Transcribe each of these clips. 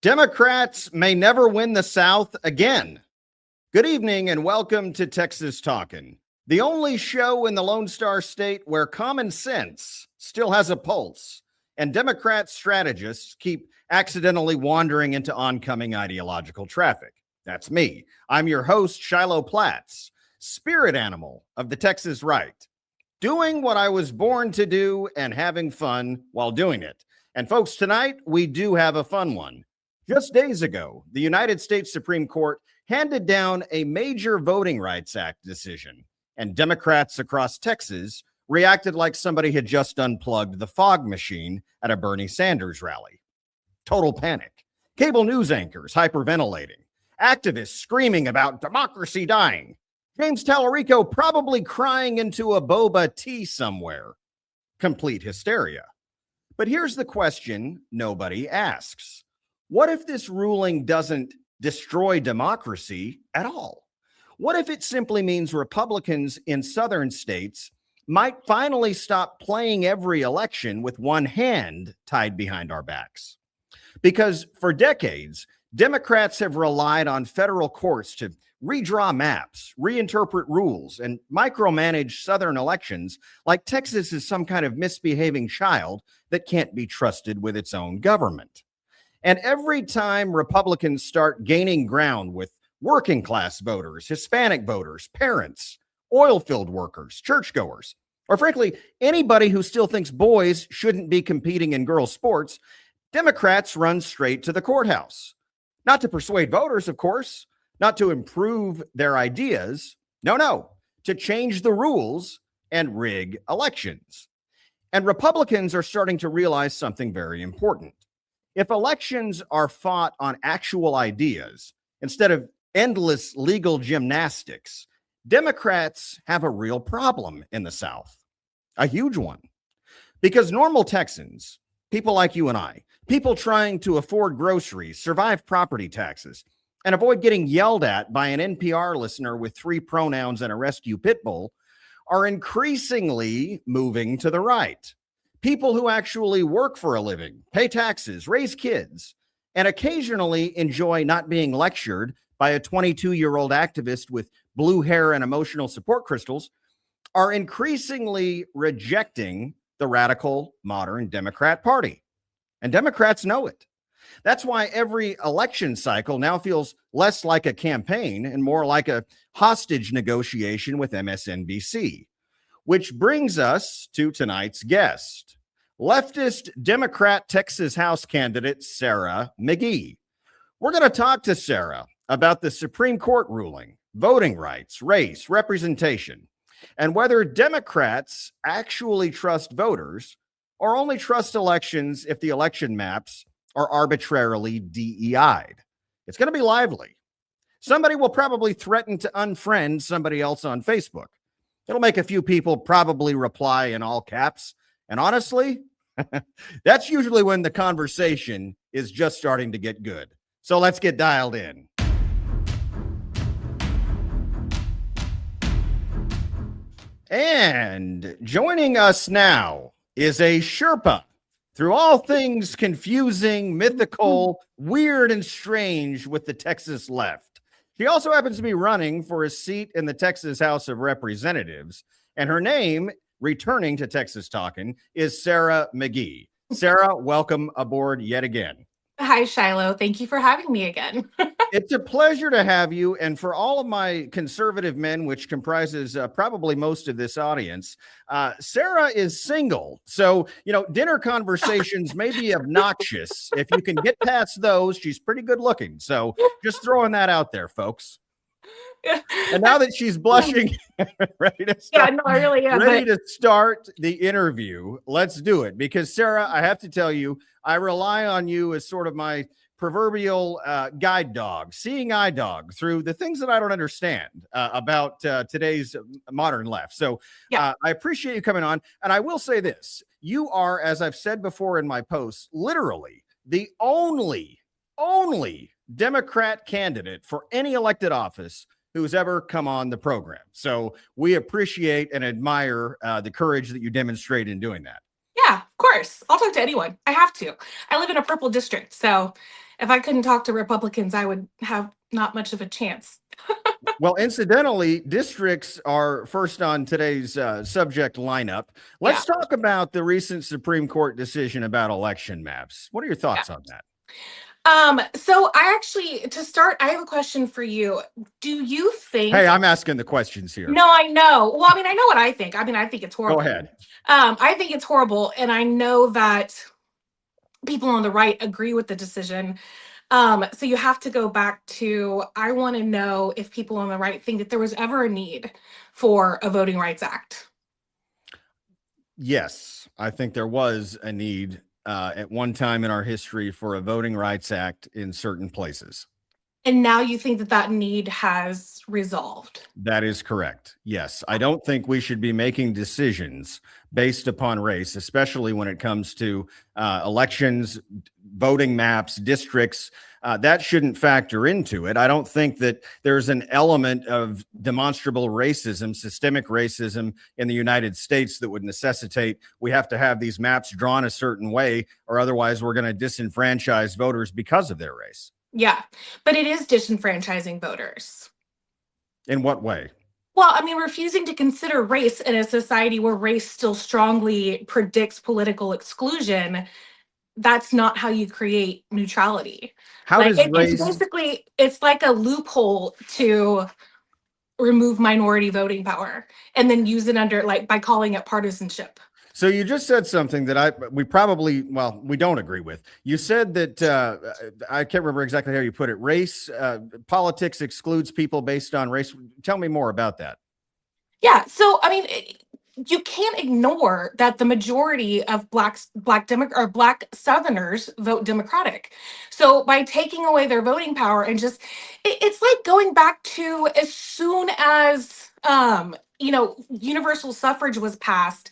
Democrats may never win the South again. Good evening and welcome to Texas Talkin, the only show in the Lone Star State where common sense still has a pulse and Democrat strategists keep accidentally wandering into oncoming ideological traffic. That's me. I'm your host, Shilo Platts, spirit animal of the Texas right, doing what I was born to do and having fun while doing it. And folks, tonight we do have a fun one. Just days ago, the United States Supreme Court handed down a major Voting Rights Act decision, and Democrats across Texas reacted like somebody had just unplugged the fog machine at a Bernie Sanders rally. Total panic. Cable news anchors hyperventilating. Activists screaming about democracy dying. James Tallarico probably crying into a boba tea somewhere. Complete hysteria. But here's the question nobody asks. What if this ruling doesn't destroy democracy at all? What if it simply means Republicans in southern states might finally stop playing every election with one hand tied behind our backs? Because for decades, Democrats have relied on federal courts to redraw maps, reinterpret rules, and micromanage southern elections like Texas is some kind of misbehaving child that can't be trusted with its own government. And every time Republicans start gaining ground with working class voters, Hispanic voters, parents, oil field workers, churchgoers, or frankly, anybody who still thinks boys shouldn't be competing in girls' sports, Democrats run straight to the courthouse. Not to persuade voters, of course, not to improve their ideas. No, to change the rules and rig elections. And Republicans are starting to realize something very important. If elections are fought on actual ideas instead of endless legal gymnastics, Democrats have a real problem in the South, a huge one. Because normal Texans, people like you and I, people trying to afford groceries, survive property taxes, and avoid getting yelled at by an NPR listener with 3 pronouns and a rescue pit bull, are increasingly moving to the right. People who actually work for a living, pay taxes, raise kids, and occasionally enjoy not being lectured by a 22-year-old activist with blue hair and emotional support crystals are increasingly rejecting the radical modern Democrat Party. And Democrats know it. That's why every election cycle now feels less like a campaign and more like a hostage negotiation with MSNBC. Which brings us to tonight's guest, leftist Democrat Texas House candidate Sara McGee. We're going to talk to Sara about the Supreme Court ruling, voting rights, race, representation, and whether Democrats actually trust voters or only trust elections if the election maps are arbitrarily DEI'd. It's going to be lively. Somebody will probably threaten to unfriend somebody else on Facebook. It'll make a few people probably reply in all caps. And honestly, that's usually when the conversation is just starting to get good. So let's get dialed in. And joining us now is a Sherpa through all things confusing, mythical, weird, and strange with the Texas left. She also happens to be running for a seat in the Texas House of Representatives, and her name, returning to Texas Talkin, is Sara McGee. Sara, welcome aboard yet again. Hi, Shilo. Thank you for having me again. It's a pleasure to have you. And for all of my conservative men, which comprises probably most of this audience, Sara is single. So, dinner conversations may be obnoxious. If you can get past those, she's pretty good looking. So just throwing that out there, folks. And now that she's blushing, ready to start, I really am. To start the interview, let's do it. Because Sara, I have to tell you, I rely on you as sort of my proverbial guide dog, seeing eye dog through the things that I don't understand about today's modern left. So I appreciate you coming on. And I will say this, you are, as I've said before in my posts, literally the only Democrat candidate for any elected office who's ever come on the program. So we appreciate and admire the courage that you demonstrate in doing that. Yeah, of course. I'll talk to anyone. I have to. I live in a purple district, so if I couldn't talk to Republicans, I would have not much of a chance. Well, incidentally, districts are first on today's subject lineup. Yeah, Let's talk about the recent Supreme Court decision about election maps. What are your yeah. thoughts on that? So I actually, to start, I have a question for you. Do you Hey, think? I'm asking the questions here. No, I know. Well, I mean, I know what I think. I mean, I think it's Go horrible. ahead. I think it's horrible, and I know that people on the right agree with the decision. So you have to go back to, I want to know if people on the right think that there was ever a need for a Voting Rights Act. Yes, I think there was a need at one time in our history for a Voting Rights Act in certain places. And now you think that that need has resolved. That is correct. Yes. I don't think we should be making decisions based upon race, especially when it comes to elections, voting maps, districts. That shouldn't factor into it. I don't think that there's an element of demonstrable racism, systemic racism in the United States that would necessitate we have to have these maps drawn a certain way, or otherwise we're going to disenfranchise voters because of their race. Yeah, but it is disenfranchising voters. In what way? Well, I mean, refusing to consider race in a society where race still strongly predicts political exclusion, that's not how you create neutrality. How Like does it's race basically, it's like a loophole to remove minority voting power and then use it under, like, by calling it partisanship. So you just said something that we probably, well, we don't agree with. You said that I can't remember exactly how you put it. Race politics excludes people based on race. Tell me more about that. Yeah, so I mean, you can't ignore that the majority of black Southerners vote Democratic. So by taking away their voting power and just, it's like going back to as soon as universal suffrage was passed,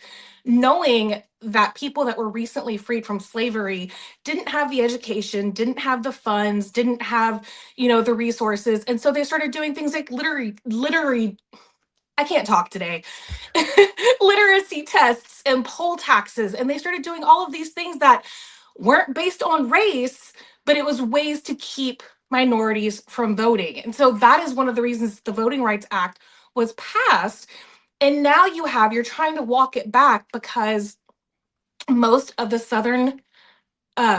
knowing that people that were recently freed from slavery didn't have the education, didn't have the funds, didn't have the resources, and so they started doing things like literary. I can't talk today. Literacy tests and poll taxes. And they started doing all of these things that weren't based on race, but it was ways to keep minorities from voting. And so that is one of the reasons the Voting Rights Act was passed. And now you're trying to walk it back because most of the Southern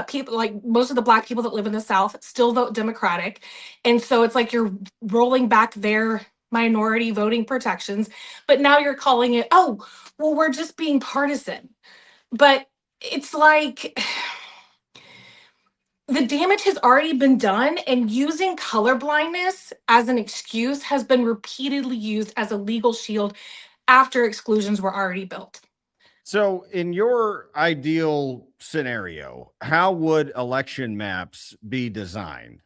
people, like most of the Black people that live in the South, still vote Democratic. And so it's like you're rolling back their minority voting protections, but now you're calling it, oh, well, we're just being partisan. But it's like the damage has already been done, and using colorblindness as an excuse has been repeatedly used as a legal shield after exclusions were already built. So, in your ideal scenario, how would election maps be designed?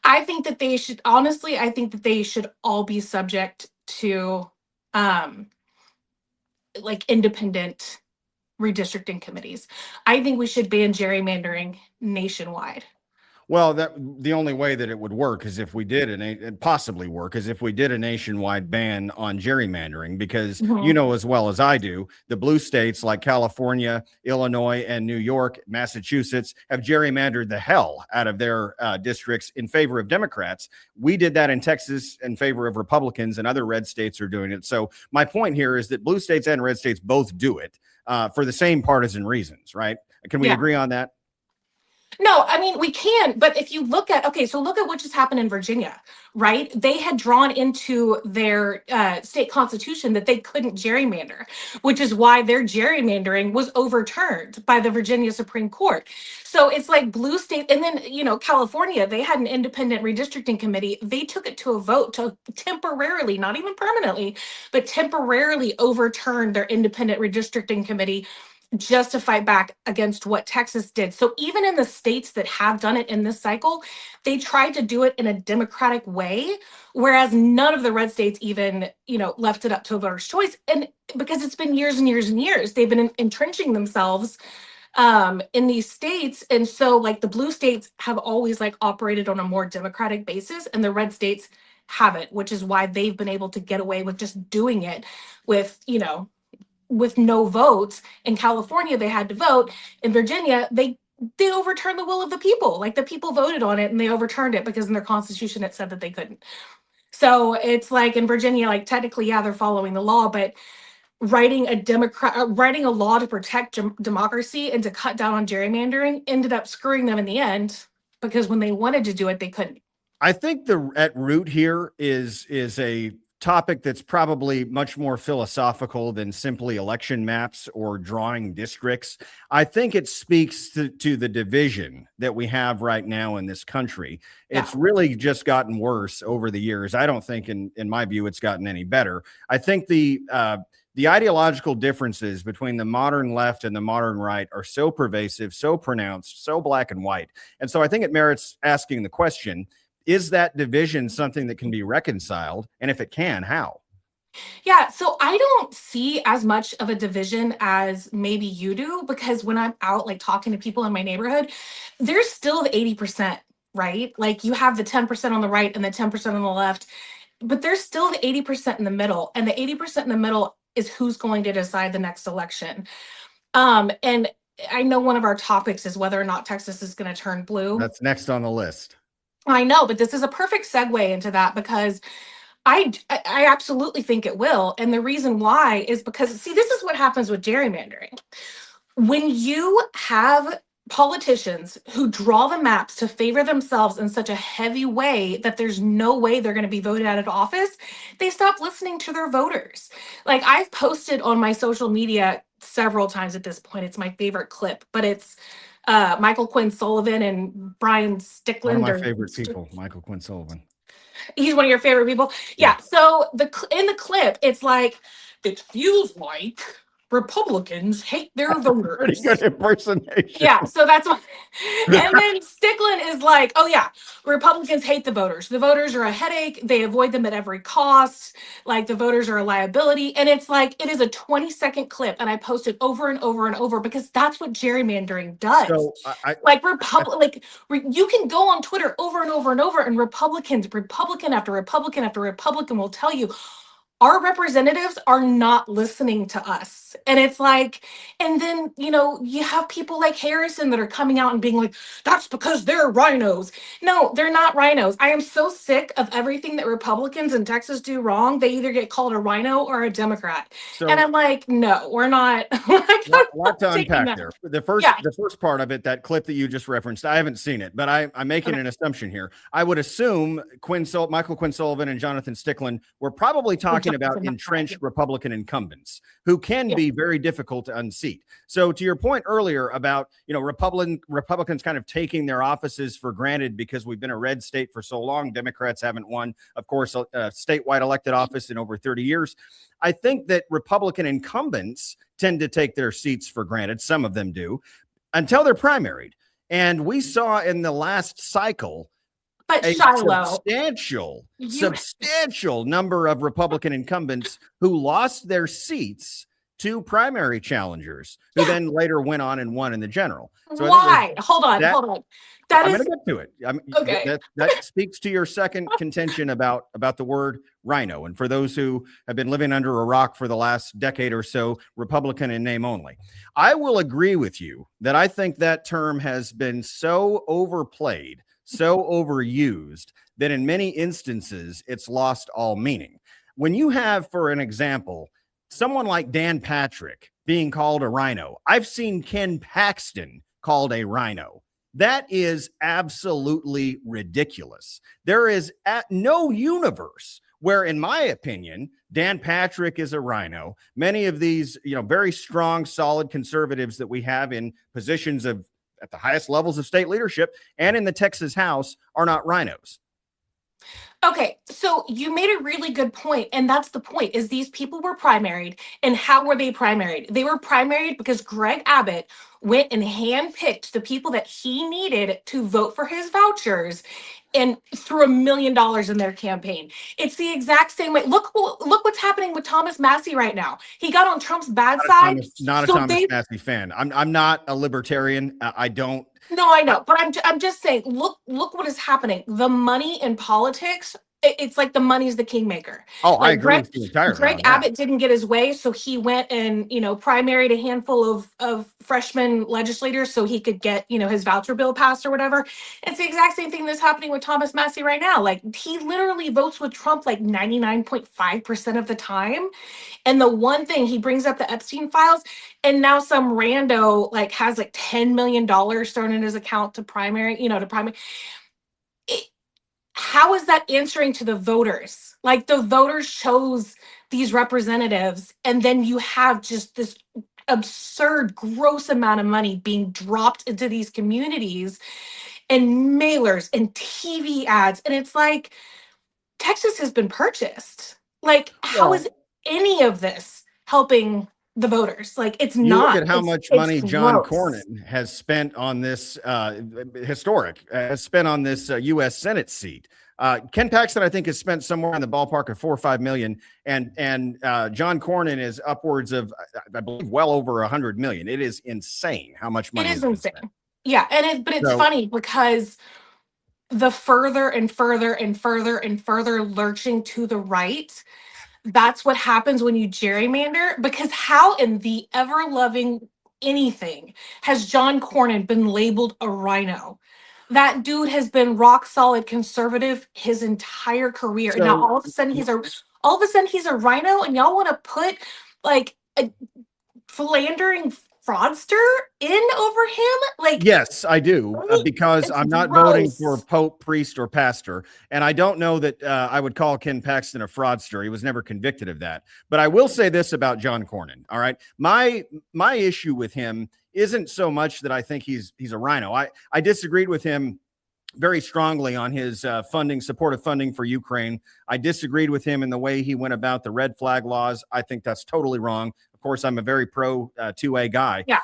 I think that they should, honestly, I think that they should all be subject to um like independent redistricting committees. I think we should ban gerrymandering nationwide. Well, that the only way that it would work is if we did possibly work is if we did a nationwide ban on gerrymandering, because you Mhm. know as well as I do, the blue states like California, Illinois, and New York, Massachusetts have gerrymandered the hell out of their districts in favor of Democrats. We did that in Texas in favor of Republicans, and other red states are doing it. So my point here is that blue states and red states both do it for the same partisan reasons, right? Can we Yeah. agree on that? No, I mean, we can, but if you look at, okay, so look at what just happened in Virginia, right? They had drawn into their state constitution that they couldn't gerrymander, which is why their gerrymandering was overturned by the Virginia Supreme Court. So it's like blue state, and then, California, they had an independent redistricting committee. They took it to a vote to temporarily, not even permanently, but temporarily overturn their independent redistricting committee just to fight back against what Texas did. So even in the states that have done it in this cycle, they tried to do it in a democratic way, whereas none of the red states even, left it up to a voter's choice. And because it's been years and years and years, they've been entrenching themselves in these states. And so like the blue states have always like operated on a more democratic basis, and the red states haven't, which is why they've been able to get away with just doing it with, with no votes. In California, they had to vote. In Virginia, they they overturned the will of the people. Like the people voted on it and they overturned it because in their constitution it said that they couldn't. So it's like in Virginia, like technically, yeah, they're following the law, but writing a law to protect democracy and to cut down on gerrymandering ended up screwing them in the end because when they wanted to do it, they couldn't. I think the at root here is a topic that's probably much more philosophical than simply election maps or drawing districts. I think it speaks to the division that we have right now in this country. Yeah. It's really just gotten worse over the years. I don't think, in my view, it's gotten any better. I think the ideological differences between the modern left and the modern right are so pervasive, so pronounced, so black and white. And so I think it merits asking the question, is that division something that can be reconciled? And if it can, how? Yeah, so I don't see as much of a division as maybe you do because when I'm out like talking to people in my neighborhood, there's still the 80%, right? Like you have the 10% on the right and the 10% on the left, but there's still the 80% in the middle. And the 80% in the middle is who's going to decide the next election. And I know one of our topics is whether or not Texas is going to turn blue. That's next on the list. I know, but this is a perfect segue into that because I absolutely think it will. And the reason why is because, see, this is what happens with gerrymandering. When you have politicians who draw the maps to favor themselves in such a heavy way that there's no way they're going to be voted out of office, they stop listening to their voters. Like I've posted on my social media several times at this point. It's my favorite clip, but it's Michael Quinn Sullivan and Brian Stickland. One of my favorite people, Michael Quinn Sullivan. He's one of your favorite people. Yeah. So in the clip, it's like it feels like Republicans hate their voters. Pretty good impersonation. Yeah. So that's what. And then Stickland is like, oh yeah, Republicans hate the voters. The voters are a headache. They avoid them at every cost. Like the voters are a liability. And it's like it is a 20-second clip, and I post it over and over and over because that's what gerrymandering does. So You can go on Twitter over and over and over, and Republican after Republican after Republican will tell you our representatives are not listening to us. And it's like, and then, you have people like Harrison that are coming out and being like, that's because they're rhinos. No, they're not rhinos. I am so sick of everything that Republicans in Texas do wrong. They either get called a rhino or a Democrat. And I'm like, no, we're not. A lot to unpack there. The first part of it, that clip that you just referenced, I haven't seen it, but I'm making an assumption here. I would assume Michael Quinn Sullivan and Jonathan Stickland were probably talking about entrenched Republican incumbents who can be very difficult to unseat. So to your point earlier about, Republicans kind of taking their offices for granted because we've been a red state for so long. Democrats haven't won, of course, a statewide elected office in over 30 years. I think that Republican incumbents tend to take their seats for granted. Some of them do until they're primaried. And we saw in the last cycle but a Shilo, substantial number of Republican incumbents who lost their seats to primary challengers who then later went on and won in the general. So why? Hold on. I'm going to get to it. Okay. That speaks to your second contention about the word rhino. And for those who have been living under a rock for the last decade or so, Republican in name only. I will agree with you that I think that term has been so overplayed, so overused, that in many instances it's lost all meaning. When you have, for an example, someone like Dan Patrick being called a rhino, I've seen Ken Paxton called a rhino. That is absolutely ridiculous. There is no universe where, in my opinion, Dan Patrick is a rhino. Many of these, very strong, solid conservatives that we have in positions at the highest levels of state leadership and in the Texas House are not rhinos. Okay, so you made a really good point, and that's the point, is these people were primaried, and how were they primaried? They were primaried because Greg Abbott went and handpicked the people that he needed to vote for his vouchers and threw $1 million in their campaign. It's the exact same way. Look what's happening with Thomas Massey right now. He got on Trump's bad side. Not a Thomas Massey fan. I'm not a libertarian. I don't. No, I know, but I'm just saying, look what is happening. The money in politics it's like the money's the kingmaker. Oh, I Like agree with you entirely Greg on that. Abbott didn't get his way, so he went and primaried a handful of freshman legislators so he could get his voucher bill passed or whatever. It's the exact same thing that's happening with Thomas Massey right now. Like he literally votes with Trump like 99.5% of the time. And the one thing he brings up the Epstein files, and now some rando like has like $10 million thrown in his account to primary, to primary. How is that answering to the voters? Like the voters chose these representatives, and then you have just this absurd, gross amount of money being dropped into these communities and mailers and TV ads. And it's like Texas has been purchased. Like, how is Well, any of this helping the voters? Like, it's you look not. at how much It's money John gross. Cornyn has spent on this has spent on this U.S. Senate seat. Ken Paxton, I think, has spent somewhere in the ballpark of 4 or 5 million, and John Cornyn is upwards of, I believe, well over 100 million. It is insane how much It money is has been spent. insane. Yeah, but it's So funny because the further and further and further and further lurching to the right, that's what happens when you gerrymander. Because how in the ever loving anything has John Cornyn been labeled a rhino? That dude has been rock solid conservative his entire career, and now so all of a sudden he's a rhino, and y'all want to put like a philandering fraudster in over him? Like, yes, I do, because it's I'm not voting for gross. pope, priest, or pastor, and I don't know that I would call Ken Paxton a fraudster. He was never convicted of that. But I will say this about John Cornyn. All right, my issue with him isn't so much that I think he's a rhino. I disagreed with him very strongly on his supportive funding for Ukraine. I disagreed with him in the way he went about the red flag laws. I think that's totally wrong. Of course, I'm a very pro 2A guy. Yeah,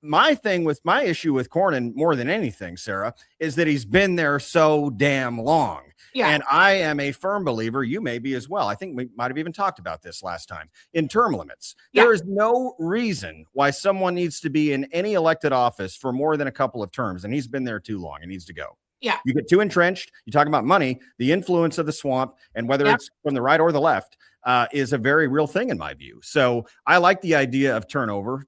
My issue with Cornyn more than anything, Sarah, is that he's been there so damn long. yeah, And I am a firm believer, you may be as well. I think we might have even talked about this last time, in term limits. yeah, There is no reason why someone needs to be in any elected office for more than a couple of terms, and he's been there too long. He needs to go. yeah, You get too entrenched. You talk about money, the influence of the swamp, and whether yep. it's from the right or the left, is a very real thing in my view. So I like the idea of turnover,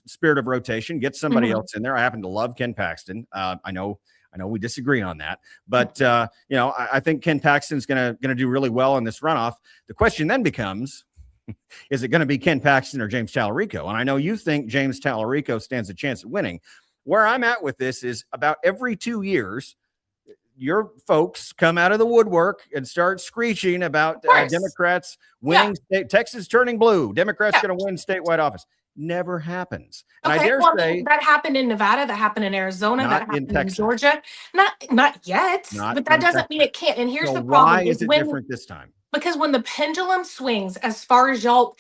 spirit of rotation, get somebody Mhm. else in there. I happen to love Ken Paxton. I know we disagree on that, but I think Ken Paxton's going to do really well in this runoff. The question then becomes, is it going to be Ken Paxton or James Tallarico? And I know you think James Tallarico stands a chance at winning. Where I'm at with this is about every 2 years, your folks come out of the woodwork and start screeching about Of course. Democrats Yeah, winning Texas turning blue. Democrats yeah. going to win statewide office. Never happens. And I Okay. dare Well, I mean, say, that happened in Nevada, that happened in Arizona, that not in happened in Texas, Georgia. Not yet, not but that in doesn't mean Texas. it can't. And here's So the problem why is is it different this time? because when the pendulum swings as far as y'all,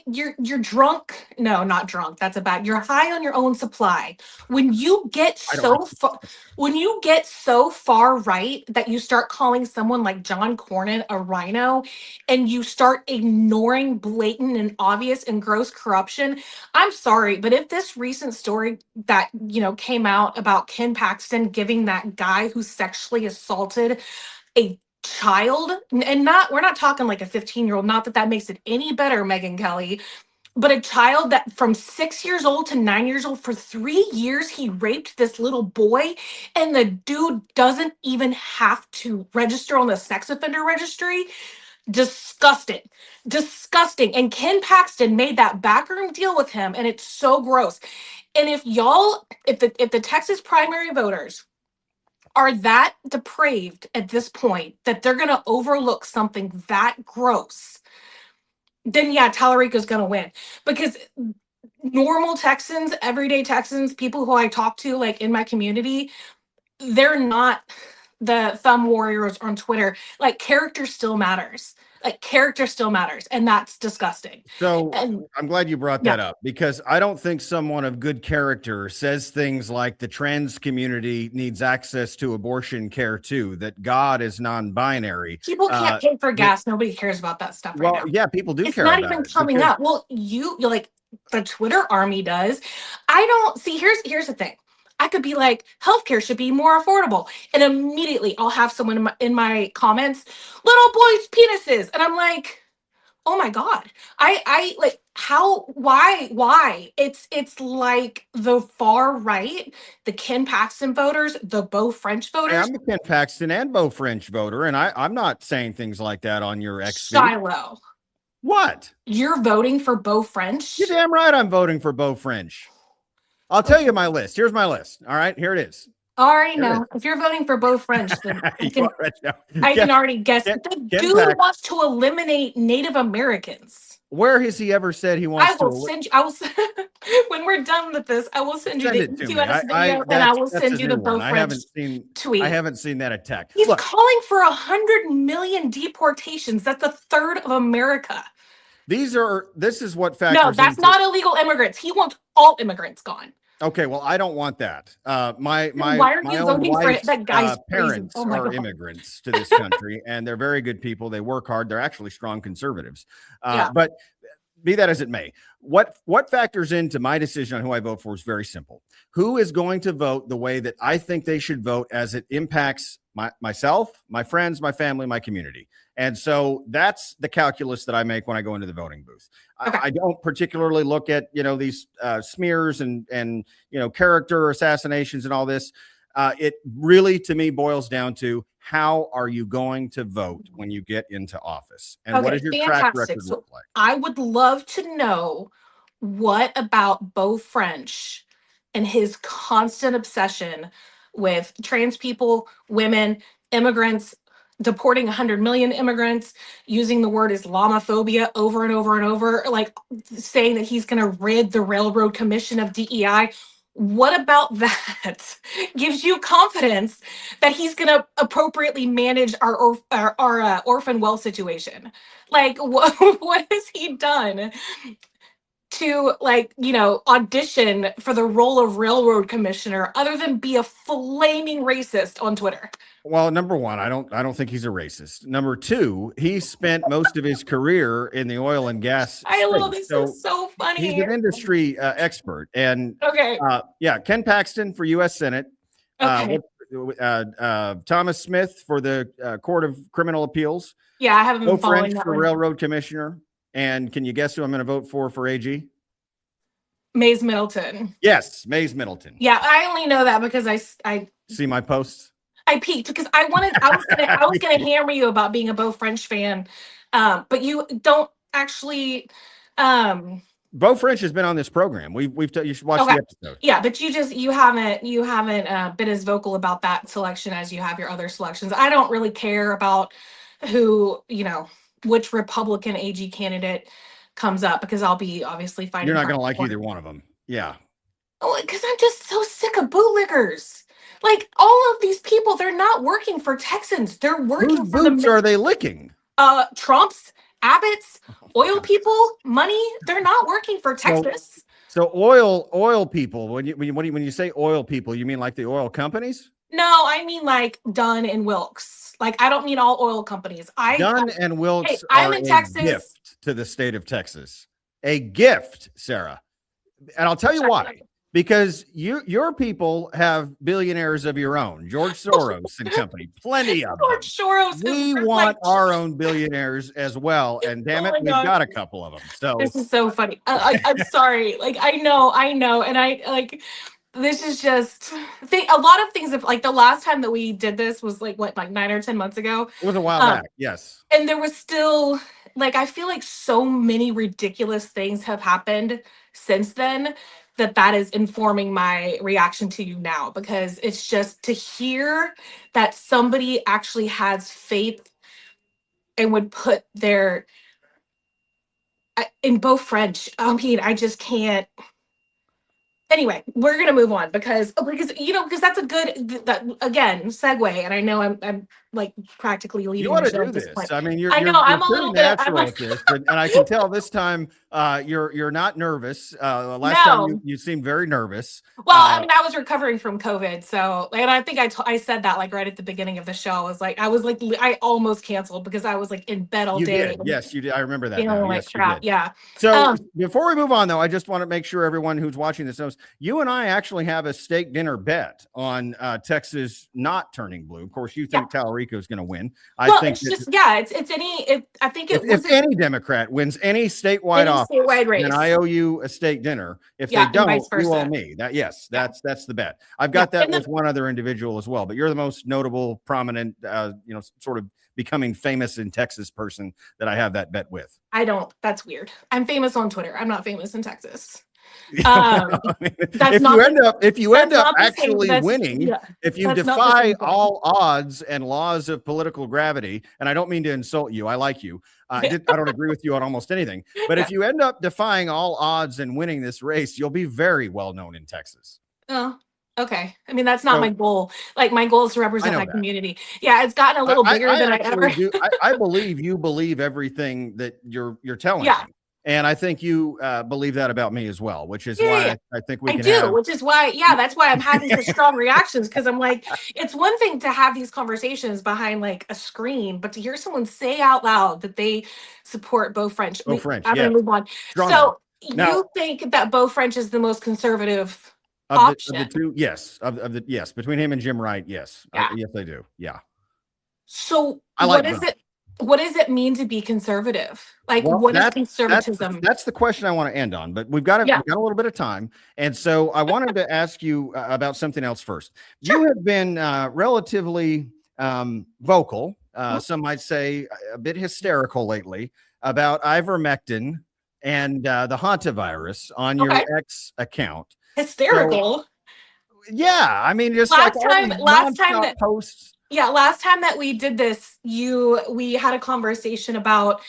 you're drunk. No, not drunk. That's about, you're high on your own supply. When you get I don't. so far, when you get so far right that you start calling someone like John Cornyn a rhino, and you start ignoring blatant and obvious and gross corruption. I'm sorry, but if this recent story that came out about Ken Paxton giving that guy who sexually assaulted a child, and not, we're not talking like a 15-year-old, not that that makes it any better, Megan Kelly, but a child that from 6 years old to 9 years old, for 3 years he raped this little boy, and the dude doesn't even have to register on the sex offender registry. Disgusting. Disgusting. And Ken Paxton made that backroom deal with him, and it's so gross. And if the Texas primary voters are that depraved at this point that they're going to overlook something that gross, then yeah, Tallarico's going to win. Because normal Texans, everyday Texans, people who I talk to like in my community, they're not the thumb warriors on Twitter. Like, character still matters. Like, character still matters, and that's disgusting. So And I'm glad you brought yeah, that up, because I don't think someone of good character says things like the trans community needs access to abortion care too, that God is non-binary. people can't pay for That gas. Nobody cares about that stuff right Well, now. yeah, people do It's care not about even it coming because up. Well, you're like, the Twitter army does. I don't see. Here's the thing. I could be like, healthcare should be more affordable. And immediately I'll have someone in my comments, little boys' penises. And I'm like, oh my God. I like how, why? It's like the far right, the Ken Paxton voters, the Beau French Hey, voters, I'm a Ken Paxton and Beau French voter, and I'm not saying things like that on your X feed. Shilo. What? You're voting for Beau You're French? damn right I'm voting for Beau French. I'll tell you my list. Here's my list. All right, here it is. I already Here it know. If you're voting for Beau French, then is. You already know. I Ken, can already guess. Ken, The Ken dude Paxton. wants to eliminate Native Americans. Where has he ever said he I wants will to? send you. When we're done with this, I will send you Send the it to me. EQS video, and I will That's a send you the new one. Beau French I tweet. haven't seen that attack. He's Look, calling for 100 million deportations. That's a third of America. this is what No, factors that's into. not illegal immigrants. He wants all immigrants gone. Okay, well, I don't want that. My Why are you own voting for it? wife's That guy's crazy. parents Oh my are God. immigrants to this country, and they're very good people. They work hard. They're actually strong conservatives. Yeah. But be that as it may, what factors into my decision on who I vote for is very simple. Who is going to vote the way that I think they should vote as it impacts myself, my friends, my family, my community? And so that's the calculus that I make when I go into the voting booth. Okay. I don't particularly look at, these smears and character assassinations and all this. It really, to me, boils down to how are you going to vote when you get into office? And what does your track record look like? I would love to know what about Beau French and his constant obsession with trans people, women, immigrants, deporting 100 million immigrants, using the word Islamophobia over and over and over, like saying that he's going to rid the Railroad Commission of DEI. What about that gives you confidence that he's going to appropriately manage our orphan well situation? Like, what has he done to, like, audition for the role of railroad commissioner other than be a flaming racist on Twitter? Well, number one, I don't think he's a racist. Number two, he spent most of his career in the oil and gas. I love this. Is so funny. He's an industry expert, and okay, Ken Paxton for U.S. Senate. Okay. Thomas Smith for the Court of Criminal Appeals. Yeah, I haven't been Beau following French that for one. Railroad Commissioner. And can you guess who I'm going to vote for AG? Mays Middleton. Yes, Mays Middleton. Yeah, I only know that because I see my posts. I peeked because I was gonna hammer you about being a Beau French fan, but you don't actually. Beau French has been on this program. You should watch the episode. Yeah, but you haven't been as vocal about that selection as you have your other selections. I don't really care about who, which Republican AG candidate comes up because I'll be obviously fighting. You're not going to like either one of them. Yeah. Oh, because I'm just so sick of bootlickers. Like, all of these people, they're not working for Texans. They're working Whose for boots are they licking? Trump's, Abbott's, oil people, money. They're not working for Texas. So oil people. When you say oil people, you mean like the oil companies? No, I mean like Dunn and Wilkes. Like, I don't mean all oil companies. Dunn and Wilkes I'm in Texas. Gift to the state of Texas. A gift, Sarah. And I'll tell you why. Because your people have billionaires of your own, George Soros and company, plenty of them. George Soros. We want our own billionaires as well, and damn it, we've got a couple of them. So this is so funny. I'm sorry. Like, I know, and I like. This is just a lot of things. Like the last time that we did this was like 9 or 10 months ago. It was a while back. Yes, and there was still I feel like so many ridiculous things have happened since then that is informing my reaction to you now, because it's just to hear that somebody actually has faith and would put their in Beau French. I mean, I just can't. Anyway, we're gonna move on because that's a good again segue, and I know I'm like practically leaving. You want to do this? I mean, I know I'm a little bit natural at this, and I can tell this time you're not nervous. Last time you seemed very nervous. Well, I mean, I was recovering from COVID, so and I think I said that like right at the beginning of the show. I was like I almost canceled because I was like in bed all day. Yes, you did. I remember that. Like yes, crap. Yeah. So before we move on, though, I just want to make sure everyone who's watching this knows You and I actually have a steak dinner bet on Texas not turning blue. Of course, you think Tallarico is going to win. I think it's just it's any. I think if any Democrat wins any statewide office, race, then I owe you a steak dinner. If they don't, you owe me. That's the bet. I've got that with one other individual as well. But you're the most notable, prominent, sort of becoming famous in Texas person that I have that bet with. I don't. That's weird. I'm famous on Twitter. I'm not famous in Texas. If you end up actually winning, if you defy all odds and laws of political gravity, and I don't mean to insult you, I like you. I don't agree with you on almost anything, but if you end up defying all odds and winning this race, you'll be very well known in Texas. Oh, okay. I mean, that's not my goal. Like, my goal is to represent my community. Yeah, it's gotten a little bigger than I ever. I believe you believe everything that you're telling me. And I think you believe that about me as well, which is why I think we can which is why, that's why I'm having such strong reactions, because I'm like, it's one thing to have these conversations behind like a screen, but to hear someone say out loud that they support Beau French. I'm going to move on. So you think that Beau French is the most conservative option? Of the two? Yes. Yes. Between him and Jim Wright, yes. Yes, they do. Yeah. So what does it mean to be conservative? Like, what is conservatism? That's the question I want to end on, but we've got a little bit of time. And so I wanted to ask you about something else first. You have been relatively vocal, some might say a bit hysterical lately, about ivermectin and the hantavirus on your X account. Hysterical? So, yeah. I mean, just last time that posts. Yeah, last time that we did this, we had a conversation about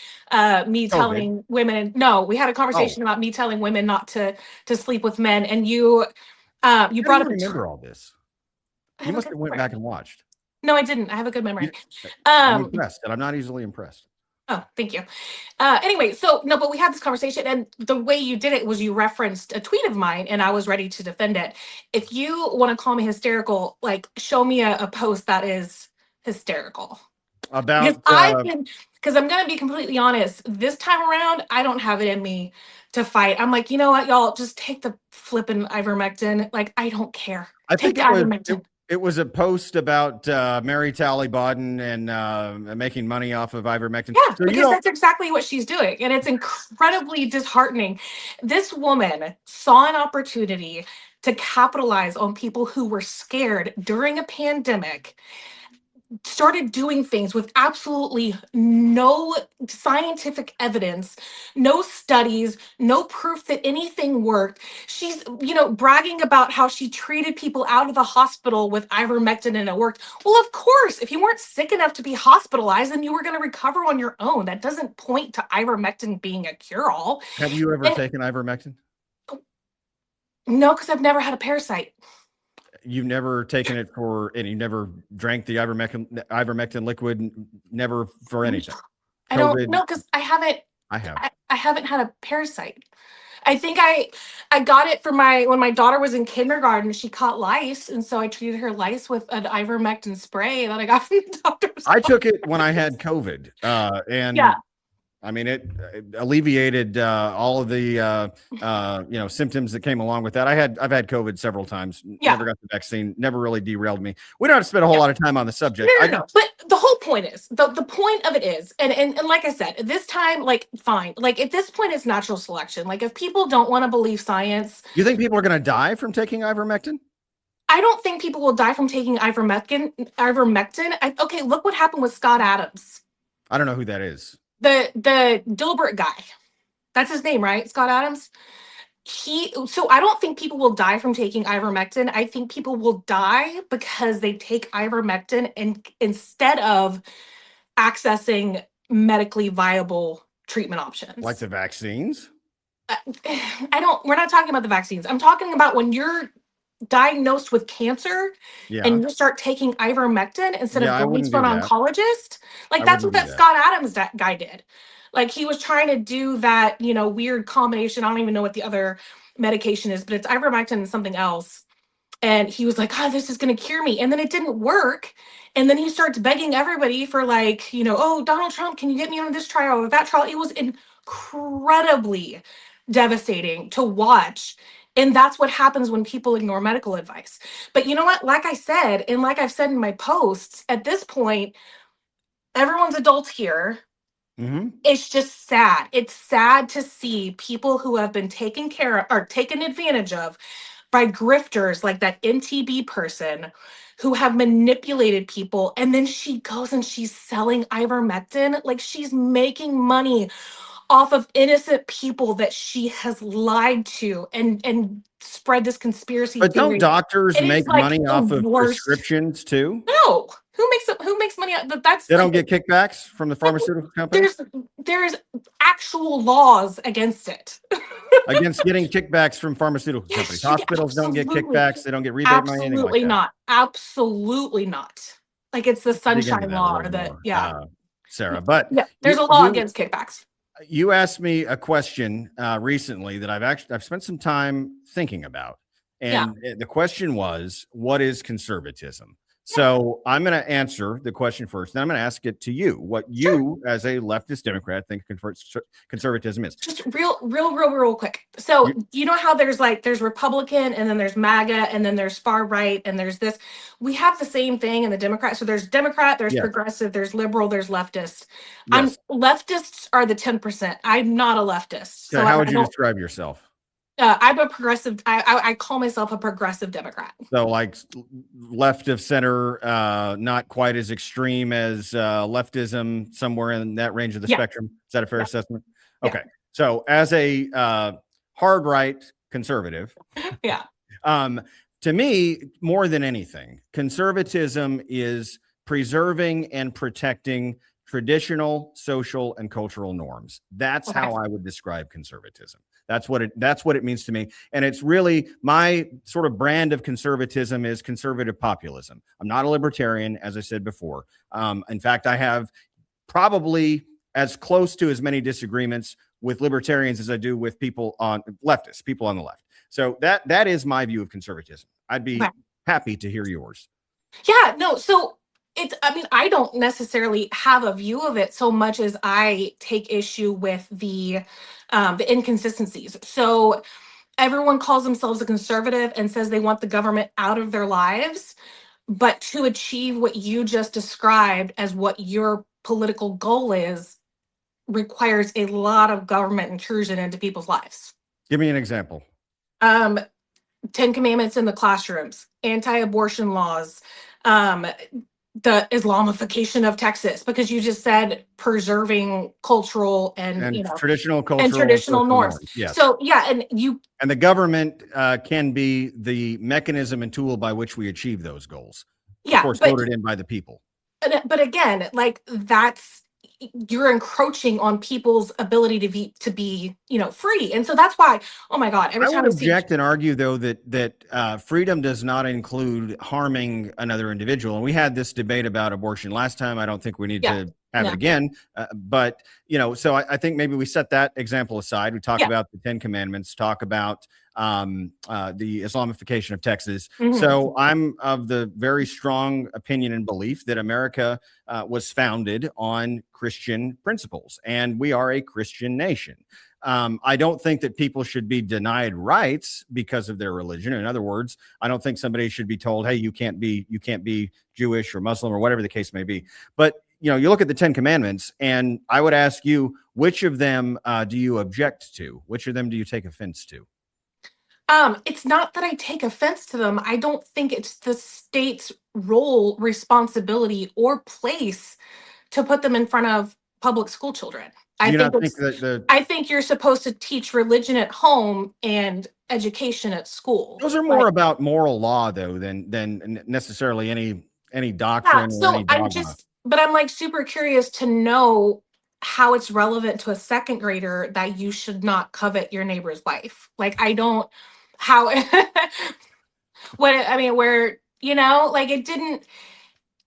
me telling women. No, we had a conversation about me telling women not to sleep with men, and you brought up. Remember all this? You must have went back and watched. No, I didn't. I have a good memory. I'm impressed, and I'm not easily impressed. Oh, thank you. Anyway, but we had this conversation, and the way you did it was you referenced a tweet of mine, and I was ready to defend it. If you want to call me hysterical, like, show me a post that is hysterical. Because I'm going to be completely honest. This time around, I don't have it in me to fight. I'm like, you know what, y'all, just take the flipping ivermectin. Like, I don't care. Take the ivermectin. It was a post about Mary Talley Bodden and making money off of ivermectin. Yeah, so because that's exactly what she's doing. And it's incredibly disheartening. This woman saw an opportunity to capitalize on people who were scared during a pandemic, started doing things with absolutely no scientific evidence, no studies, no proof that anything worked. She's, bragging about how she treated people out of the hospital with ivermectin and it worked. Well, of course, if you weren't sick enough to be hospitalized, then you were going to recover on your own. That doesn't point to ivermectin being a cure-all. Have you ever taken ivermectin? No, because I've never had a parasite. You've never taken it and you never drank the ivermectin liquid, never for anything. I don't know, because I haven't had a parasite. I think I got it for when my daughter was in kindergarten. She caught lice, and so I treated her lice with an ivermectin spray that I got from the doctor's office. I took it when I had COVID, and I mean, it alleviated all of the symptoms that came along with that. I've had COVID several times. Never got the vaccine. Never really derailed me. We don't have to spend a whole lot of time on the subject. No. But the whole point is the point of it is, and like I said, this time, like, fine. Like, at this point, it's natural selection. Like, if people don't want to believe science, you think people are going to die from taking ivermectin? I don't think people will die from taking ivermectin. Okay, look what happened with Scott Adams. I don't know who that is. The Dilbert guy, that's his name, right? Scott Adams. So I don't think people will die from taking ivermectin. I think people will die because they take ivermectin and instead of accessing medically viable treatment options, like the vaccines. We're not talking about the vaccines. I'm talking about when you're diagnosed with cancer and you start taking ivermectin instead of going to an oncologist. Like, that's what that Scott Adams guy did. Like, he was trying to do that, weird combination. I don't even know what the other medication is, but it's ivermectin and something else. And he was like, this is going to cure me. And then it didn't work. And then he starts begging everybody for, like, oh, Donald Trump, can you get me on this trial or that trial? It was incredibly devastating to watch. And that's what happens when people ignore medical advice. But you know what? Like I said, and like I've said in my posts, at this point, everyone's adults here. It's just sad. It's sad to see people who have been taken care of or taken advantage of by grifters like that NTB person who have manipulated people. And then she goes and she's selling ivermectin. Like she's making money off of innocent people that she has lied to and spread this conspiracy But don't theory. doctors It is make like money the off of worst. prescriptions too? No, who makes money? That's They like don't get kickbacks from the pharmaceutical companies there's actual laws against it. against getting kickbacks from pharmaceutical Yes, companies. Hospitals don't get kickbacks. They don't get rebate money, anything like absolutely that. not. Absolutely not. Like it's the Dig into sunshine that a law little or the more, yeah. Sarah. But Yeah, there's you a law you against kickbacks. you asked me a question recently that I've spent some time thinking about, Yeah. and the question was, "What is conservatism?" Yeah. So I'm going to answer the question first. Then I'm going to ask it to you. What you, as a leftist Democrat, think conservatism is? Just real quick. So You, you know how there's Republican and then there's MAGA and then there's far right and there's this. We have the same thing in the Democrat. So there's Democrat, there's yes, progressive, there's liberal, there's leftist. yes. Leftists are the 10%. I'm not a leftist. So So how I would you don't describe yourself? I'm a progressive. I call myself a progressive Democrat. So like left of center, not quite as extreme as leftism, somewhere in that range of the Yeah. spectrum. Is that a fair Yeah. assessment? Yeah. Okay. So as a hard right conservative, Yeah. To me, more than anything, conservatism is preserving and protecting traditional social and cultural norms. That's Okay. how I would describe conservatism. That's what it means to me. And it's really my sort of brand of conservatism is conservative populism. I'm not a libertarian, as I said before. In fact, I have probably as close to as many disagreements with libertarians as I do with people on leftists, people on the left. So that is my view of conservatism. I'd be happy to hear yours. Yeah, no, so I mean, I don't necessarily have a view of it so much as I take issue with the inconsistencies. So everyone calls themselves a conservative and says they want the government out of their lives, but to achieve what you just described as what your political goal is requires a lot of government intrusion into people's lives. Give me an example. 10 commandments in the classrooms, anti-abortion laws, the Islamification of Texas, because you just said preserving cultural and traditional cultural and traditional norms. Yes. So yeah, and the government can be the mechanism and tool by which we achieve those goals. Yeah, of course, voted in by the people. But again, like you're encroaching on people's ability to be free, and so that's why. Oh my God! Every time I would object and argue, though, that freedom does not include harming another individual. And we had this debate about abortion last time. I don't think we need to have it again. But so I think maybe we set that example aside. We talk about the 10 Commandments. Talk about the Islamification of Texas. Mm-hmm. So I'm of the very strong opinion and belief that America was founded on Christian principles, and we are a Christian nation. I don't think that people should be denied rights because of their religion. In other words, I don't think somebody should be told, "Hey, you can't be Jewish or Muslim or whatever the case may be." But you look at the 10 Commandments, and I would ask you, which of them do you object to? Which of them do you take offense to? It's not that I take offense to them. I don't think it's the state's role, responsibility, or place to put them in front of public school children. I think you're supposed to teach religion at home and education at school. Those are more about moral law, though, than necessarily any doctrine or any dogma. But I'm like super curious to know how it's relevant to a second grader that you should not covet your neighbor's wife. Like I don't how where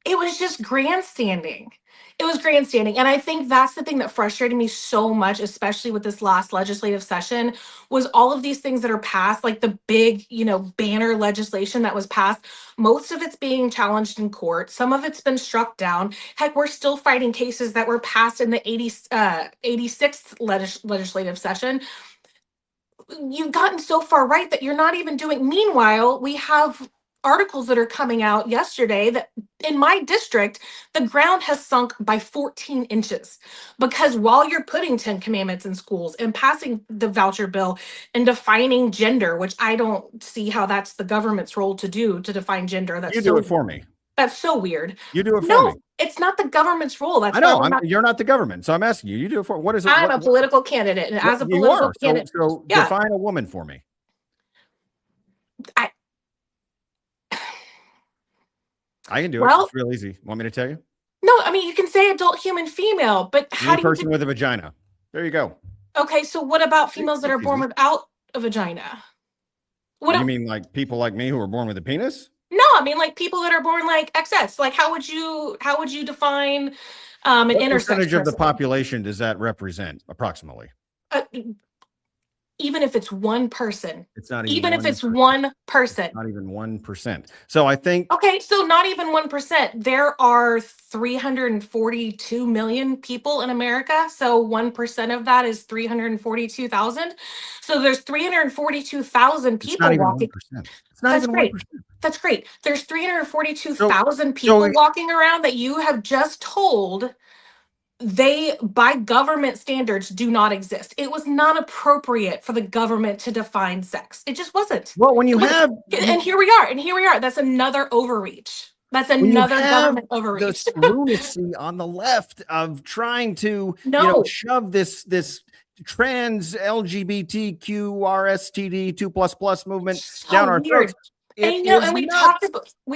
it was just grandstanding. It was grandstanding. And I think that's the thing that frustrated me so much, especially with this last legislative session, was all of these things that are passed, like the big, banner legislation that was passed. Most of it's being challenged in court. Some of it's been struck down. Heck, we're still fighting cases that were passed in the 86th legislative session. you've gotten so far right that you're not even doing. Meanwhile, we have articles that are coming out yesterday that in my district, the ground has sunk by 14 inches because while you're putting 10 commandments in schools and passing the voucher bill and defining gender, which I don't see how that's the government's role to do, to define gender. You do it for me. That's so weird. You do it for No, me. it's not the government's role. That's I why know. You're not the government, so I'm asking you. You do it for what is it? I'm a political candidate, and as a you political are? candidate, So yeah, define a woman for me. I I can do it. well, It's real easy. Want me to tell you? no, I mean you can say adult human female, but how Any do you person with a vagina. There you go. okay, so what about females that That's are born easy. without a vagina? What You mean like people like me who are born with a penis? no, I mean like people that are born like XS. Like how would you define an What intersex percentage of the person? population does that represent approximately? Uh, even if it's one person, It's not even even if 1%. it's one person. Not even 1%. So I think Okay, so not even 1%. There are 342 million people in America. So 1% of that is 342,000. So there's 342,000 it's not people even walking. 1%. It's not That's even great. 1%. That's great. There's So 342,000 so people walking around that you have just told they, by government standards, do not exist. It was not appropriate for the government to define sex. It just wasn't. well when It you wasn't. have And here we are. And here we are. That's another overreach. That's when you another have government overreach. this lunacy on the left of trying to No. shove this trans LGBTQRSTD 2++ movement down So our throats, weird. it And is we nuts.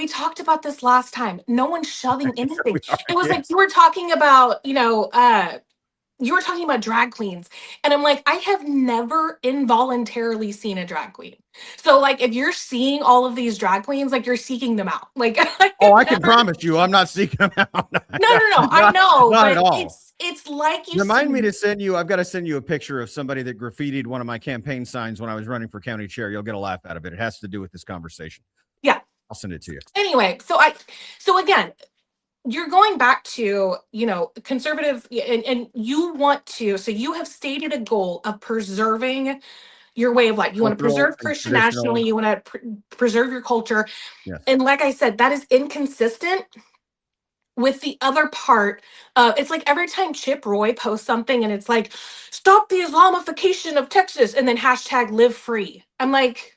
talked about this last time. No one's shoving anything. We are, It was yeah. like you were talking about, you were talking about drag queens, and I'm like, I have never involuntarily seen a drag queen. So like if you're seeing all of these drag queens, like you're seeking them out. Like I Oh, have I can never. promise you I'm not seeking them out. No, I not, know, not at but all. it's like you Remind me see. to send you. I've got to send you a picture of somebody that graffitied one of my campaign signs when I was running for county chair. You'll get a laugh out of it. It has to do with this conversation. Yeah. I'll send it to you. Anyway, so again, you're going back to, conservative, and you want to, so you have stated a goal of preserving your way of life. You want to Cultural preserve and Christian nationally. traditional. You want to preserve your culture. Yes. And like I said, that is inconsistent with the other part. It's like every time Chip Roy posts something and it's like, stop the Islamification of Texas, and then hashtag live free. I'm like,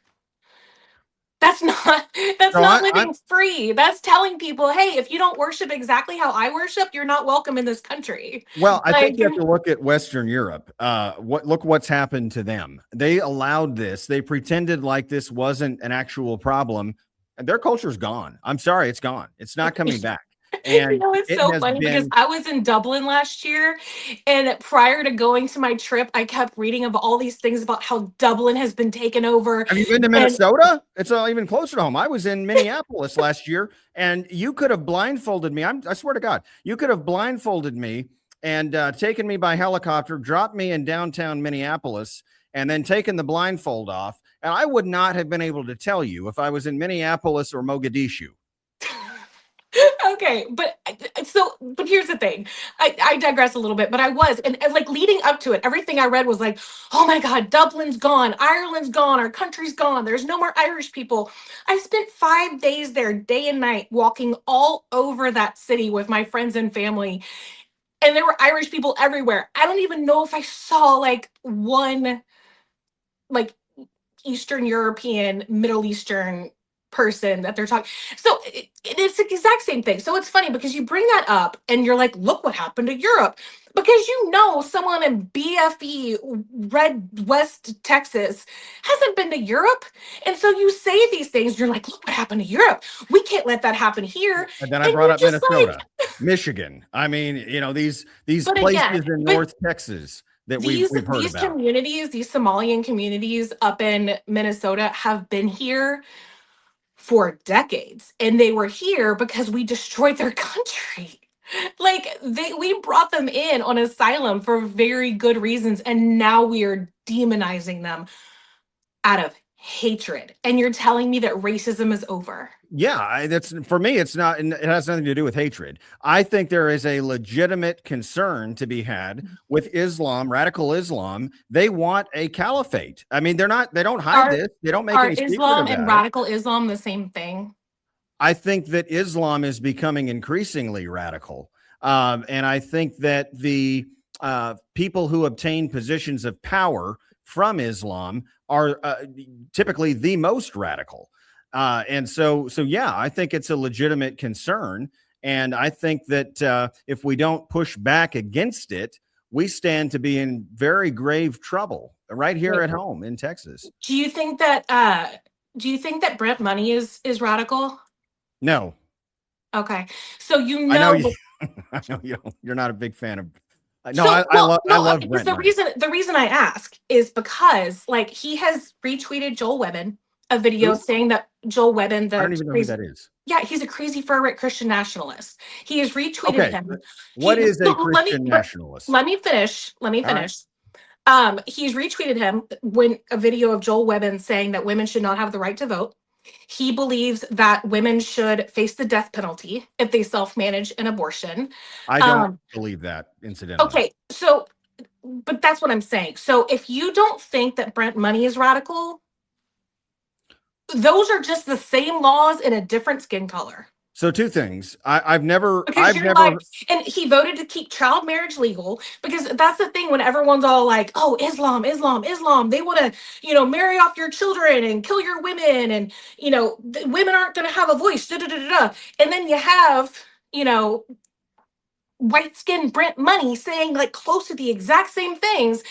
that's not that's So not I'm living free. That's telling people, hey, if you don't worship exactly how I worship, you're not welcome in this country. well. I think Like, you have to look at Western Europe. Look what's happened to them. They allowed this. They pretended like this wasn't an actual problem, and their culture's gone. I'm sorry, it's gone. It's not coming back. And it's it so has funny because been. I was in Dublin last year, and prior to going to my trip, I kept reading about all these things about how Dublin has been taken over. Have you been to And Minnesota? It's even closer to home. I was in Minneapolis last year, and you could have blindfolded me. I swear to God, you could have blindfolded me and taken me by helicopter, dropped me in downtown Minneapolis, and then taken the blindfold off. And I would not have been able to tell you if I was in Minneapolis or Mogadishu. okay, but here's the thing. I digress a little bit, but I was, and like leading up to it, everything I read was like, oh my God, Dublin's gone, Ireland's gone, our country's gone, there's no more Irish people. I spent 5 days there, day and night, walking all over that city with my friends and family, and there were Irish people everywhere. I don't even know if I saw like one like Eastern European, Middle Eastern person that they're talking. So it's the exact same thing. So it's funny because you bring that up and you're like, look what happened to Europe. Because someone in BFE, Red West Texas, hasn't been to Europe. And so you say these things, you're like, look what happened to Europe. We can't let that happen here. And then I And brought you're up just like, Minnesota, Michigan. I mean, these but places again, in but North Texas that we've these heard these about. communities, these Somalian communities up in Minnesota have been here for decades, and they were here because we destroyed their country. Like we brought them in on asylum for very good reasons, and now we are demonizing them out of hatred. And you're telling me that racism is over. Yeah, that's for me. It's not, it has nothing to do with hatred. I think there is a legitimate concern to be had with Islam, radical Islam. They want a caliphate. I mean, they don't hide Are this. They don't make are any secret Islam and about it. radical Islam the same thing? I think that Islam is becoming increasingly radical. And I think that the people who obtain positions of power from Islam are typically the most radical. And so, yeah, I think it's a legitimate concern. And I think that if we don't push back against it, we stand to be in very grave trouble right here Wait, at home in Texas. do you think that Brent Money is radical? No, Okay. So you I know know you. I know you're not a big fan of. No, so well I no love because Brent the Money. reason I ask is because like he has retweeted Joel Webben a video Who? saying that Joel Webben I don't the even know who crazy that is. yeah, he's a crazy far right Christian nationalist. He has retweeted Okay, him. what is a No, Christian nationalist? let me finish. Let me All right, finish. He's retweeted him when a video of Joel Webben saying that women should not have the right to vote. He believes that women should face the death penalty if they self-manage an abortion. I don't Um, believe that, incidentally. okay, so but that's what I'm saying. So if you don't think that Brent Money is radical, those are just the same laws in a different skin color. So two things. Because I've you're like, never. and he voted to keep child marriage legal because that's the thing when everyone's all like, oh, Islam, Islam, Islam, they want to, marry off your children and kill your women and, women aren't going to have a voice, da, da, da, da, da. And then you have, you know, white skinned Brent Money saying like close to the exact same things,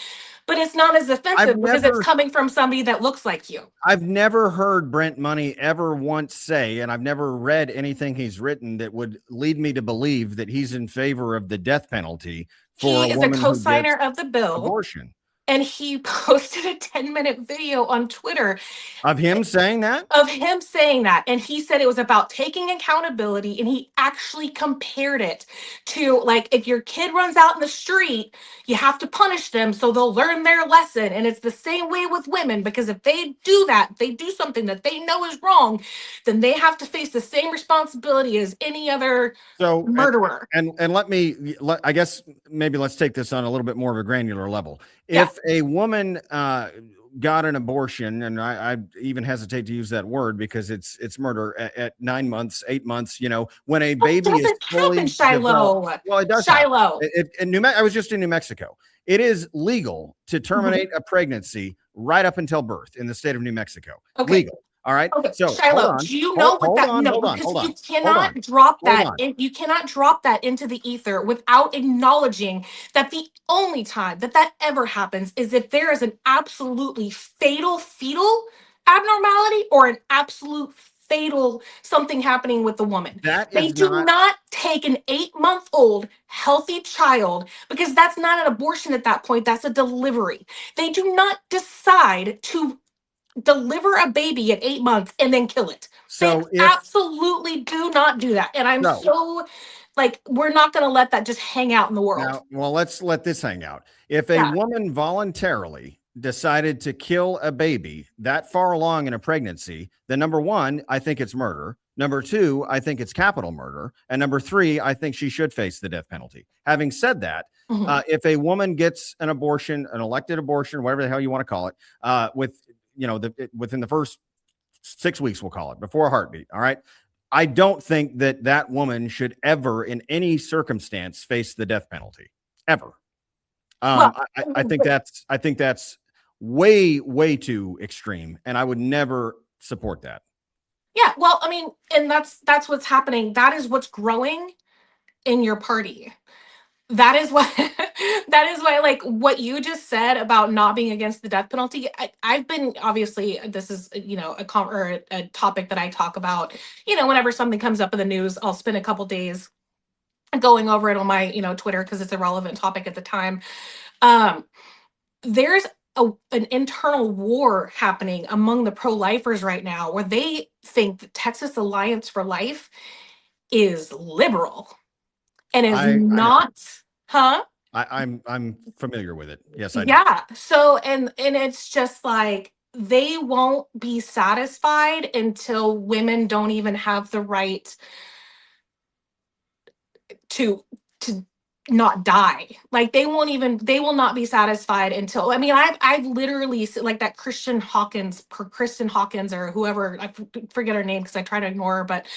but it's not as I've offensive because it's never. coming from somebody that looks like you. I've never heard Brent Money ever once say, and I've never read anything he's written that would lead me to believe that he's in favor of the death penalty for a He is a woman who co-signer gets of the bill, abortion. and he posted a 10-minute video on Twitter Of him saying that? of him saying that. And he said it was about taking accountability. And he actually compared it to like, if your kid runs out in the street, you have to punish them so they'll learn their lesson. And it's the same way with women, because if they do that, they do something that they know is wrong, then they have to face the same responsibility as any other So, murderer. and I guess maybe let's take this on a little bit more of a granular level. Yeah. If a woman got an abortion, and I even hesitate to use that word because it's murder at 9 months, 8 months, when a It baby is doesn't happen, fully developed. Shiloh. Well, it does happen. Shiloh. I was just in New Mexico. It is legal to terminate a pregnancy right up until birth in the state of New Mexico. Okay. Legal. All right. Okay, So hold Shiloh, on. do you know what Hold that? on. No, Hold on. because Hold on. you Hold on. cannot drop Hold that on. in. You cannot drop that into the ether without acknowledging that the only time that that ever happens is if there is an absolutely fatal fetal abnormality or an absolute fatal something happening with the woman. That They is do not. not take an 8-month-old healthy child because that's not an abortion at that point. That's a delivery. They do not decide to deliver a baby at 8 months and then kill it. They So if absolutely do not do that. And I'm so so like, we're not going to let that just hang out in the world. now, well, let's let this hang out. If a Yeah. woman voluntarily decided to kill a baby that far along in a pregnancy, then number one, I think it's murder. Number two, I think it's capital murder. And number three, I think she should face the death penalty. Having said that, Mhm. if a woman gets an abortion, an elected abortion, whatever the hell you want to call it, within the first 6 weeks, we'll call it, before a heartbeat. All right. I don't think that that woman should ever, in any circumstance, face the death penalty ever. Well, I think that's way, way too extreme, and I would never support that. yeah, well, I mean, and that's what's happening. That is what's growing in your party. That is why that is why like what you just said about not being against the death penalty. I've been obviously this is a topic that I talk about. Whenever something comes up in the news, I'll spend a couple days going over it on my Twitter because it's a relevant topic at the time. Um, there's an internal war happening among the pro-lifers right now where they think the Texas Alliance for Life is liberal and is I know. not, huh? I'm familiar with it. Yes, I do. Yeah. So and it's just like they won't be satisfied until women don't even have the right to not die. Like they will not be satisfied until, I mean, I've literally like that Kristen Hawkins or whoever, forget her name because I try to ignore her, but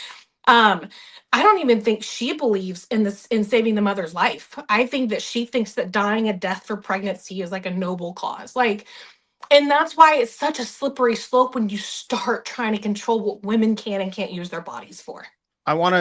I don't even think she believes in this, in saving the mother's life. I think that she thinks that dying a death for pregnancy is like a noble cause. Like, and that's why it's such a slippery slope when you start trying to control what women can and can't use their bodies for. Well,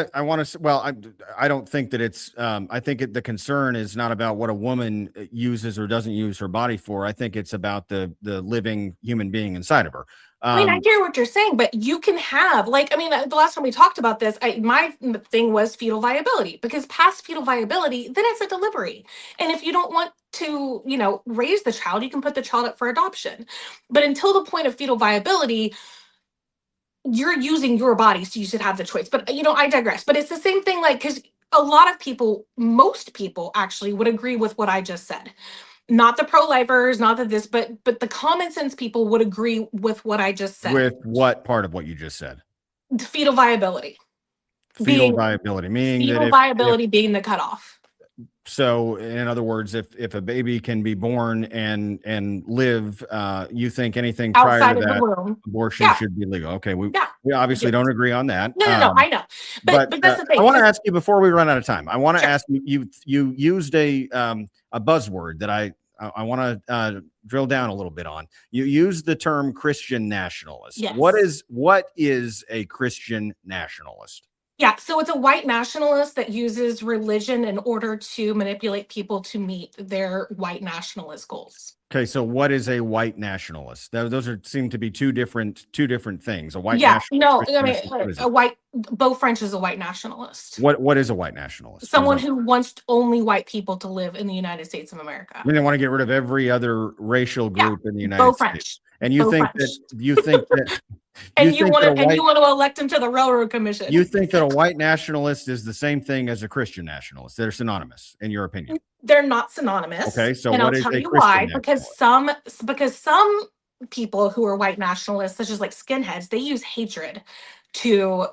I don't think that it's, I think the concern is not about what a woman uses or doesn't use her body for. I think it's about the living human being inside of her. I mean, I hear what you're saying, but you can have, like, I mean, the last time we talked about this, my thing was fetal viability, because past fetal viability, then it's a delivery. And if you don't want to, raise the child, you can put the child up for adoption. But until the point of fetal viability, you're using your body, so you should have the choice. But, I digress. But it's the same thing, like, because a lot of people, most people actually would agree with what I just said. Not the pro-lifers, not that this, but the common sense people would agree with what I just said. With what part of what you just said? The fetal viability. Fetal viability, meaning fetal that viability being the cutoff. So, in other words, if a baby can be born and live, you think anything Outside prior to of the that, womb, abortion should be legal. Okay, we obviously don't agree on that. No, I know, but that's the thing. I want to ask you before we run out of time. I want to ask you. You used a buzzword that I want to drill down a little bit on. You used the term Christian nationalist. Yes. What is a Christian nationalist? Yeah, so it's a white nationalist that uses religion in order to manipulate people to meet their white nationalist goals. Okay, so what is a white nationalist? Those seem to be two different things. A white nationalist. No, I mean Beau French is a white nationalist. What is a white nationalist? Someone who wants only white people to live in the United States of America. I mean, they want to get rid of every other racial group in the United Beau States. French. And you think that and you want to elect him to the Railroad Commission. You think that a white nationalist is the same thing as a Christian nationalist? They're synonymous, in your opinion? They're not synonymous. Okay, so and what I'll is tell a you Christian why. Because some people who are white nationalists, such as like skinheads, they use hatred to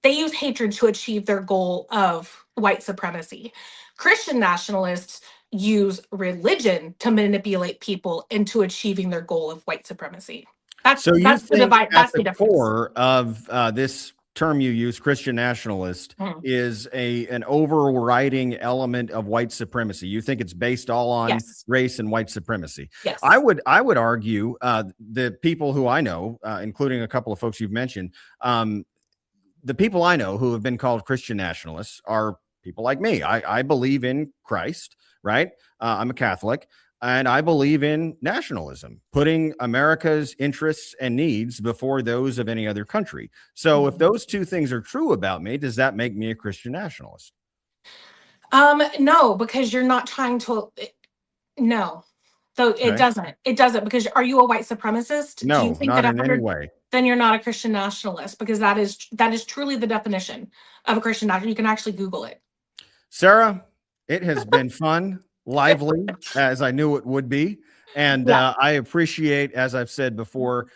achieve their goal of white supremacy. Christian nationalists use religion to manipulate people into achieving their goal of white supremacy. That's the core of this term you use, Christian nationalist, is an overriding element of white supremacy. You think it's based all on race and white supremacy. Yes. I would argue the people who I know, including a couple of folks you've mentioned, the people I know who have been called Christian nationalists are people like me. I believe in Christ, right? I'm a Catholic. And I believe in nationalism, putting America's interests and needs before those of any other country. So if those two things are true about me, does that make me a Christian nationalist? No, because you're not trying to. No, so it doesn't. It doesn't, because are you a white supremacist? No, Do you think not that in any way. Then you're not a Christian nationalist, because that is truly the definition of a Christian nationalist. You can actually Google it. Sarah, it has been fun. Lively, as I knew it would be. And I appreciate, as I've said before,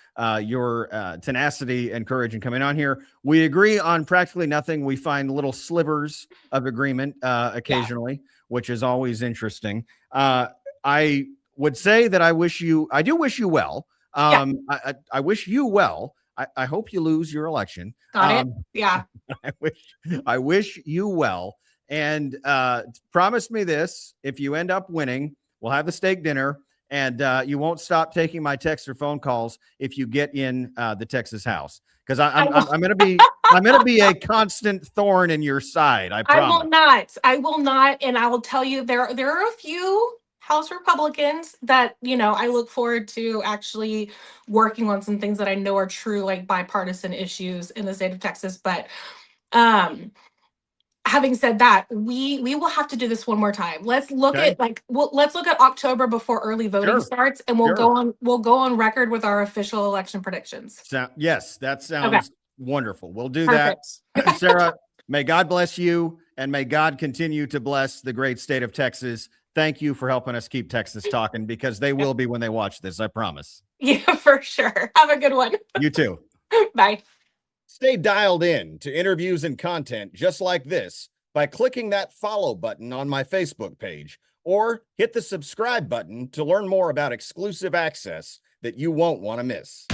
your tenacity and courage in coming on here. We agree on practically nothing. We find little slivers of agreement occasionally, which is always interesting. I would say that I do wish you well. I wish you well. I hope you lose your election. Got it? Yeah. I wish you well. And promise me this: if you end up winning, we'll have the steak dinner, and you won't stop taking my texts or phone calls if you get in the Texas House, because I'm gonna be a constant thorn in your side. I promise. I will not, and I will tell you there are a few House Republicans that I look forward to actually working on some things that I know are true, like bipartisan issues in the state of Texas, but having said that, we will have to do this one more time. Let's look at let's look at October before early voting starts, and we'll go on record with our official election predictions. Yes, that sounds wonderful. We'll do that. Sarah, may God bless you, and may God continue to bless the great state of Texas. Thank you for helping us keep Texas talking, because they will be when they watch this, I promise. Yeah, for sure. Have a good one. You too. Bye. Stay dialed in to interviews and content just like this by clicking that follow button on my Facebook page, or hit the subscribe button to learn more about exclusive access that you won't want to miss.